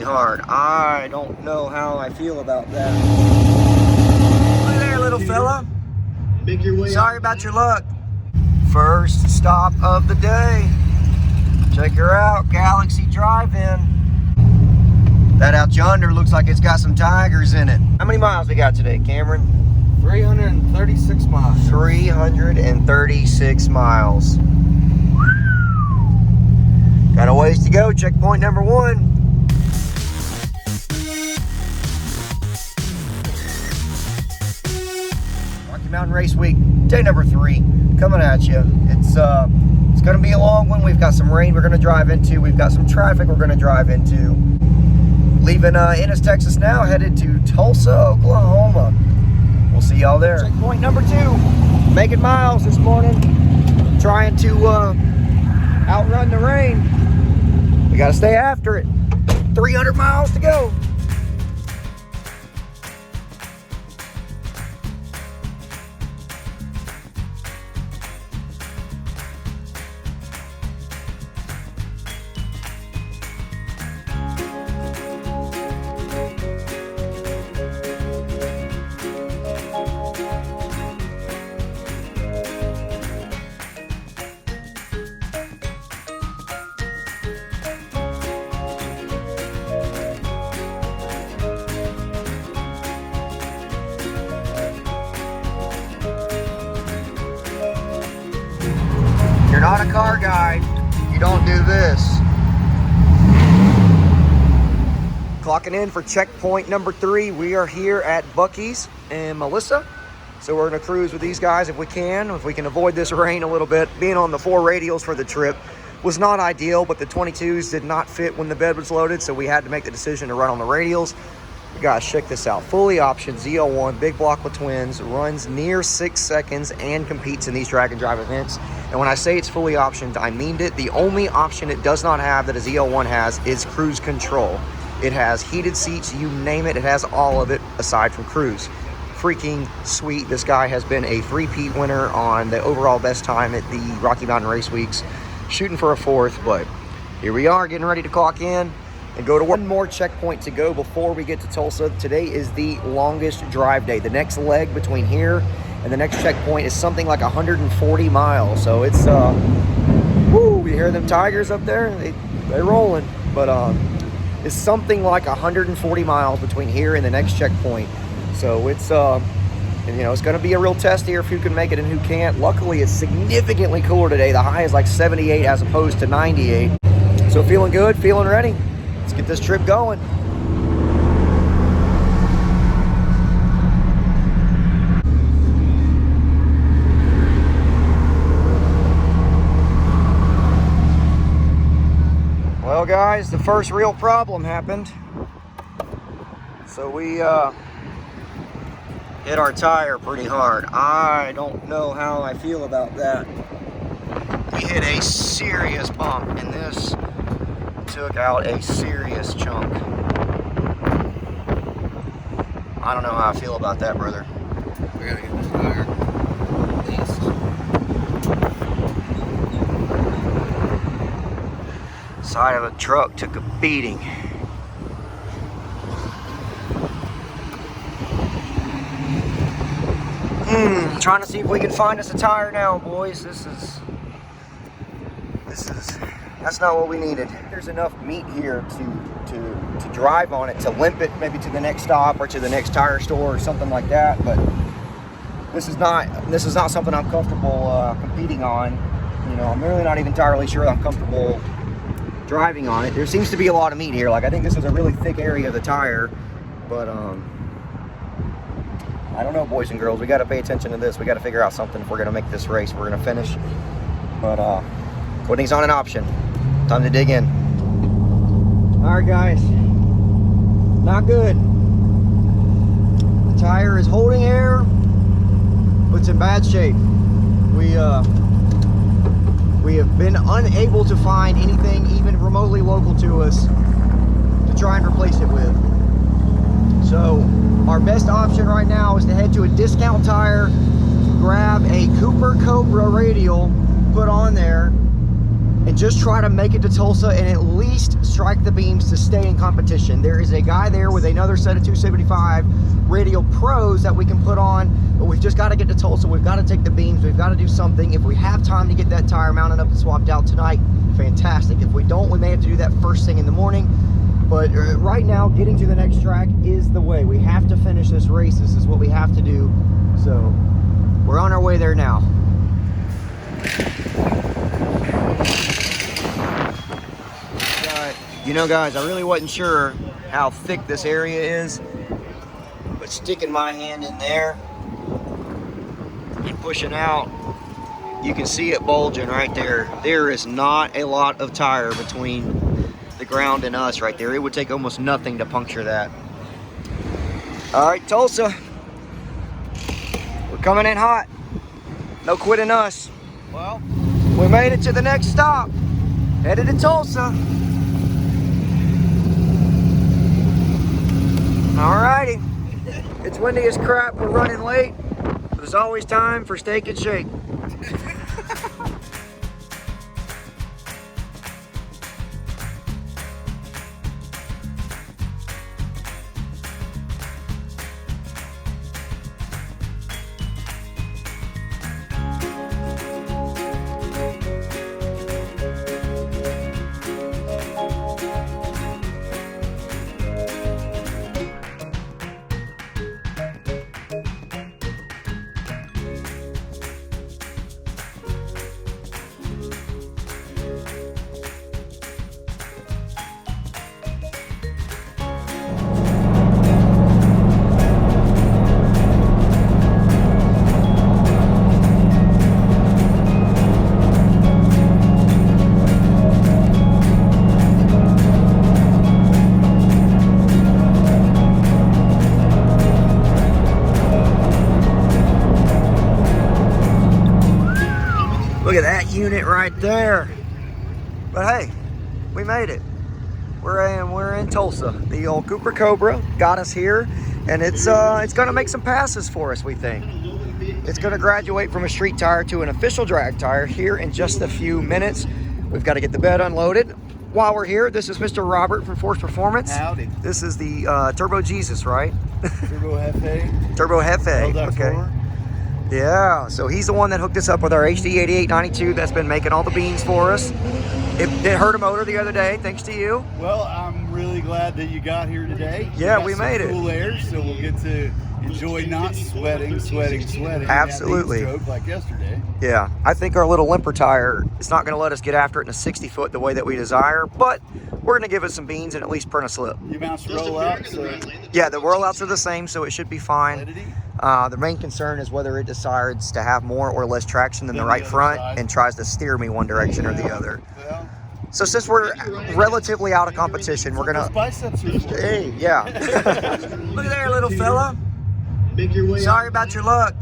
hard. I don't know how I feel about that. Hey there, little fella. Make your way. Sorry about your luck. First stop of the day. Check her out, Galaxy Drive-In. That out yonder looks like it's got some tigers in it. How many miles we got today, Cameron? 336 miles. 336 miles. Got a ways to go. Checkpoint number 1. Rocky Mountain Race Week, day number 3, coming at you. It's going to be a long one. We've got some rain we're going to drive into. We've got some traffic we're going to drive into. Leaving Ennis, Texas now, headed to Tulsa, Oklahoma. We'll see y'all there. Checkpoint number 2, making miles this morning, trying to outrun the rain. We got to stay after it. 300 miles to go. You're not a car guy, you don't do this. Clocking in for checkpoint number 3. We are here at Buc-ee's and Melissa. So we're gonna cruise with these guys if we can avoid this rain a little bit. Being on the 4 radials for the trip was not ideal, but the 22s did not fit when the bed was loaded, so we had to make the decision to run on the radials. Guys, check this out. Fully optioned ZL1, big block with twins, runs near 6 seconds and competes in these drag and drive events. And when I say it's fully optioned, I mean it. The only option it does not have that a ZL1 has is cruise control. It has heated seats, you name it, it has all of it aside from cruise. Freaking sweet. This guy has been a 3-peat winner on the overall best time at the Rocky Mountain Race Weeks, shooting for a 4th, but here we are getting ready to clock in and go to one more checkpoint to go before we get to Tulsa. Today is the longest drive day. The next leg between here and the next checkpoint is something like 140 miles. So it's, woo, you hear them tigers up there? They're rolling. But it's something like 140 miles between here and the next checkpoint. So it's, it's gonna be a real test here of who can make it and who can't. Luckily, it's significantly cooler today. The high is like 78 as opposed to 98. So feeling good, feeling ready. Let's get this trip going. Well, guys, the first real problem happened. So we hit our tire pretty hard. I don't know how I feel about that. We hit a serious bump, and this took out a serious chunk. I don't know how I feel about that, brother. We gotta get this tire released. Side of a truck took a beating. Trying to see if we can find us a tire now, boys. That's not what we needed. There's enough meat here to drive on it, to limp it maybe to the next stop or to the next tire store or something like that. But this is not something I'm comfortable competing on. I'm really not even entirely sure I'm comfortable driving on it. There seems to be a lot of meat here. Like, I think this is a really thick area of the tire, but I don't know, boys and girls. We got to pay attention to this. We got to figure out something if we're gonna make this race. We're gonna finish, but quitting's on an option. Time to dig in. All right, guys. Not good. The tire is holding air, but it's in bad shape. We have been unable to find anything even remotely local to us to try and replace it with. So our best option right now is to head to a discount tire, grab a Cooper Cobra radial, put on there, and just try to make it to Tulsa and at least strike the beams to stay in competition. There is a guy there with another set of 275 Radial Pros that we can put on, but we've just got to get to Tulsa. We've got to take the beams. We've got to do something. If we have time to get that tire mounted up and swapped out tonight, fantastic. If we don't, we may have to do that first thing in the morning. But right now, getting to the next track is the way. We have to finish this race. This is what we have to do. So we're on our way there now. You know, guys, I really wasn't sure how thick this area is, but sticking my hand in there and pushing out, you can see it bulging right there. There is not a lot of tire between the ground and us right there. It would take almost nothing to puncture that. All right, Tulsa. We're coming in hot. No quitting us. Well, we made it to the next stop. Headed to Tulsa. Alrighty. It's windy as crap. We're running late. But there's always time for steak and shake. Look at that unit right there. But hey, we made it. We're in Tulsa. The old Cooper Cobra got us here, and it's gonna make some passes for us, we think. It's gonna graduate from a street tire to an official drag tire here in just a few minutes. We've got to get the bed unloaded. While we're here, this is Mr. Robert from Force Performance. Howdy. This is the Turbo Jesus, right? Turbo Hefe. Turbo Hefe. Okay. Forward. Yeah, so he's the one that hooked us up with our HD8892 that's been making all the beans for us. It did hurt a motor the other day, thanks to you. Well, I'm really glad that you got here today. Yeah, we made it. Cool air, so we'll get to enjoy not sweating. Absolutely. That stroke like yesterday. Yeah, I think our little limper tire is not going to let us get after it in a 60 foot the way that we desire, but we're going to give it some beans and at least print a slip. You mounts roll out, so yeah, the rollouts are the same, so it should be fine. validity. The main concern is whether it decides to have more or less traction than the Than right the other side side. and tries to steer me one direction or the other. Well, So since we're relatively out of competition, we're those gonna. biceps are full. Hey, yeah. Look at there, little fella. Sorry about your luck.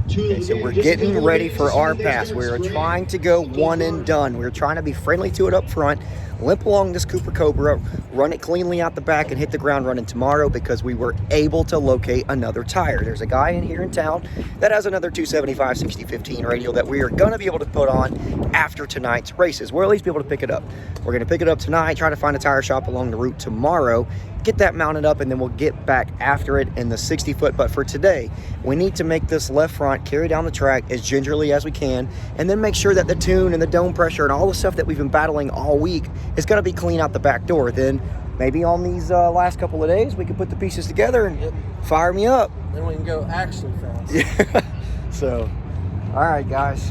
Okay, so we're getting ready for our pass. We're trying to go one and done. We're trying to be friendly to it up front, limp along this Cooper Cobra, run it cleanly out the back, and hit the ground running tomorrow because we were able to locate another tire. There's a guy in here in town that has another 275 6015 radial that we are going to be able to put on after tonight's races. We'll at least be able to pick it up. We're going to pick it up tonight, try to find a tire shop along the route tomorrow, get that mounted up, and then we'll get back after it in the 60 foot. But for today, we need to make this left front carry down the track as gingerly as we can, and then make sure that the tune and the dome pressure and all the stuff that we've been battling all week is going to be clean out the back door. Then maybe on these last couple of days, we can put the pieces together and fire me up. Then we can go actually fast. Yeah. So, all right, guys.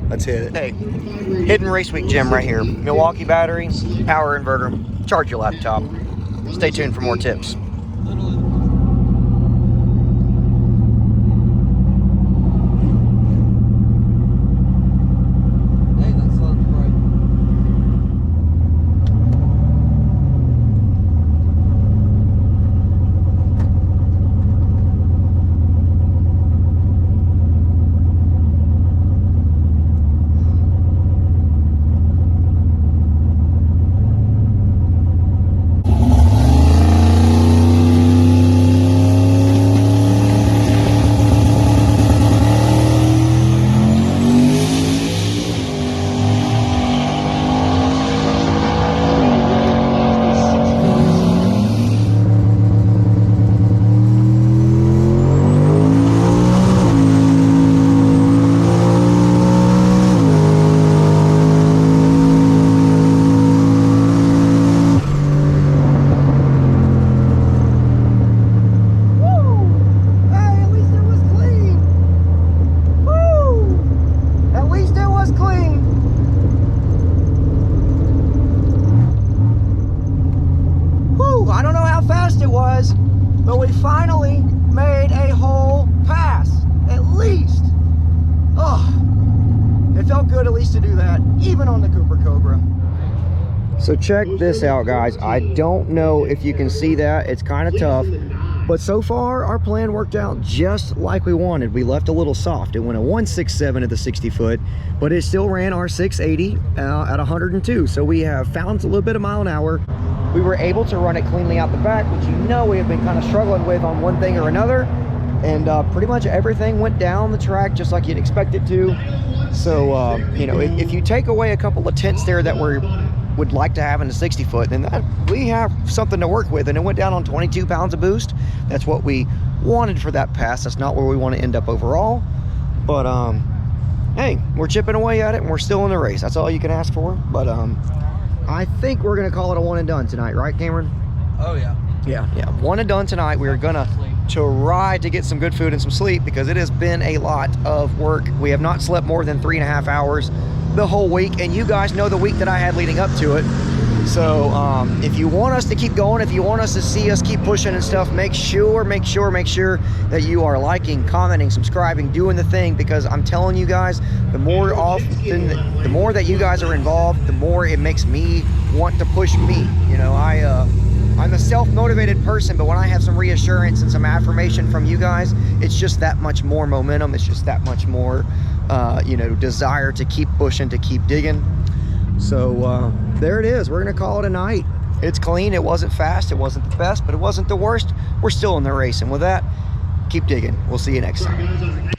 Let's hit it. Hey, hidden Raceweek gem right here. Milwaukee battery, power inverter, charge your laptop. Stay tuned for more tips. Hey, that sounds bright. fast it was, but we finally made a whole pass, at least. Oh, it felt good at least to do that, even on the Cooper Cobra. So check this out, guys. I don't know if you can see that. It's kind of tough. But so far, our plan worked out just like we wanted. We left a little soft. It went a 167 at the 60 foot, but it still ran our 680 at 102. So we have found a little bit of mile an hour. We were able to run it cleanly out the back, which you know we have been kind of struggling with on one thing or another. And pretty much everything went down the track just like you'd expect it to. So, you know, if you take away a couple of tenths there that would like to have in the 60 foot, then we have something to work with. And it went down on 22 pounds of boost. That's what we wanted for that pass. That's not where we want to end up overall, but hey, we're chipping away at it and we're still in the race. That's all you can ask for. But I think we're gonna call it a one and done tonight, right, Cameron? Oh yeah. Yeah, one and done tonight. We're gonna try to get some good food and some sleep, because it has been a lot of work. We have not slept more than 3.5 hours the whole week, and you guys know the week that I had leading up to it. So if you want us to keep going, if you want us to see us keep pushing and stuff, make sure that you are liking, commenting, subscribing, doing the thing, because I'm telling you guys, the more that you guys are involved, the more it makes me want to push me. You know, I'm a self-motivated person, but when I have some reassurance and some affirmation from you guys, it's just that much more momentum. It's just that much more, you know, desire to keep pushing, to keep digging. So there it is. We're gonna call it a night. It's clean. It wasn't fast. It wasn't the best, but it wasn't the worst. We're still in the race, and with that, keep digging. We'll see you next time.